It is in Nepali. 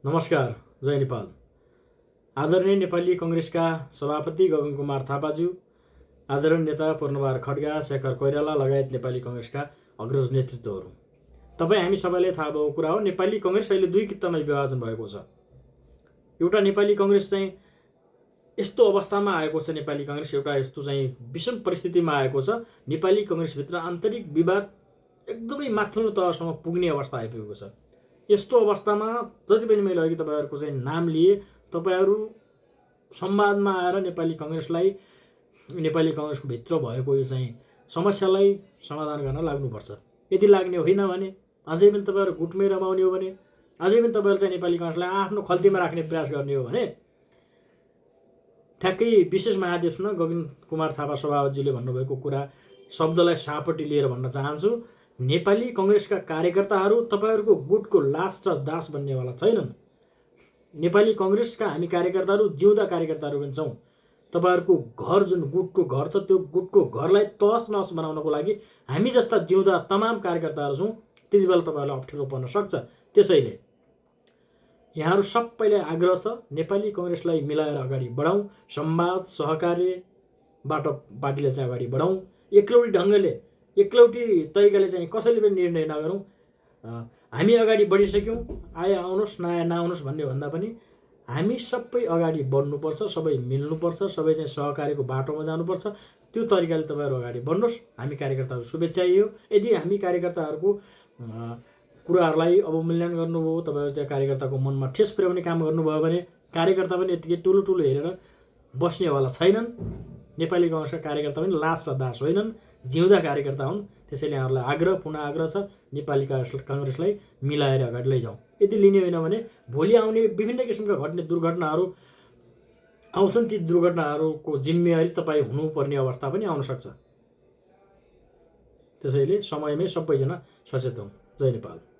नमस्कार, जय नेपाल। आदरणीय नेपाली कङ्ग्रेसका सभापति गगन कुमार थापाज्यू, आदरणीय नेता पूर्णबहादुर खड्गा, शेखर कोइराला लगायत नेपाली कङ्ग्रेसका अग्रज नेतृत्वहरू, तपाईँ हामी सबैले थाहा भएको कुरा हो, नेपाली कङ्ग्रेस अहिले दुई कित्तामा विभाजन भएको छ। एउटा नेपाली कङ्ग्रेस चाहिँ यस्तो अवस्थामा आएको छ, नेपाली कङ्ग्रेस एउटा यस्तो चाहिँ विषम परिस्थितिमा आएको छ, नेपाली कङ्ग्रेसभित्र आन्तरिक विवाद एकदमै माथिल्लो तहसम्म पुग्ने अवस्था आइपुगेको छ। यस्तो अवस्थामा जति पनि मैले अघि तपाईँहरूको चाहिँ नाम लिए, तपाईँहरू संवादमा आएर नेपाली कङ्ग्रेसको भित्र भएको यो चाहिँ समस्यालाई समाधान गर्न लाग्नुपर्छ। यदि लाग्ने होइन भने, अझै पनि तपाईँहरू गुटमै रमाउने हो भने, अझै पनि तपाईँहरू चाहिँ नेपाली कङ्ग्रेसलाई आफ्नो खल्तीमा राख्ने प्रयास गर्ने हो भने, ठ्याक्कै विशेष महाधिवेशनमा गगन कुमार थापा सभापतिजीले भन्नुभएको कुरा शब्दलाई सापट्टि लिएर भन्न चाहन्छु। नेपाली कङ्ग्रेसका कार्यकर्ताहरू तपाईँहरूको गुटको लास र दास बन्नेवाला छैनन्। नेपाली कङ्ग्रेसका हामी कार्यकर्ताहरू जिउँदा कार्यकर्ताहरू पनि छौँ। तपाईँहरूको घर जुन गुटको घर छ, त्यो गुटको घरलाई तहस नहस बनाउनको लागि हामी जस्ता जिउँदा तमाम कार्यकर्ताहरू छौँ। त्यति बेला तपाईँहरूलाई अप्ठ्यारो पर्न सक्छ। त्यसैले यहाँहरू सबैलाई आग्रह छ, नेपाली कङ्ग्रेसलाई मिलाएर अगाडि बढाउँ, संवाद सहकार्यबाट पार्टीलाई चाहिँ अगाडि बढाउँ। एकलौटी तरिकाले चाहिँ कसैले पनि निर्णय नगरौँ। हामी अगाडि बढिसक्यौँ, आए आउनुहोस् नआए नआउनुहोस् भन्ने भन्दा पनि हामी सबै अगाडि बढ्नुपर्छ, सबै मिल्नुपर्छ, सबै चाहिँ सहकार्यको बाटोमा जानुपर्छ। त्यो तरिकाले तपाईँहरू अगाडि बढ्नुहोस्। हामी कार्यकर्ताहरू शुभेच्छा यो। यदि हामी कार्यकर्ताहरूको कुराहरूलाई अवमूल्यन गर्नुभयो, तपाईँहरू चाहिँ कार्यकर्ताको मनमा ठेस पुर्याउने काम गर्नुभयो भने कार्यकर्ता पनि यतिकै ठुलो हेरेर बस्नेवाला छैनन्। नेपाली कङ्ग्रेसका कार्यकर्ता पनि लास र दास होइनन्, जिउँदा कार्यकर्ता हुन्। त्यसैले यहाँहरूलाई पुनः आग्रह छ, नेपाली कङ्ग्रेसलाई मिलाएर अगाडि लैजाउँ। यदि लिने होइन भने भोलि आउने विभिन्न किसिमका घट्ने दुर्घटनाहरू आउँछन्। ती दुर्घटनाहरूको जिम्मेवारी तपाईँ हुनुपर्ने अवस्था पनि आउन सक्छ। त्यसैले समयमै सबैजना सचेत हौँ। जय नेपाल।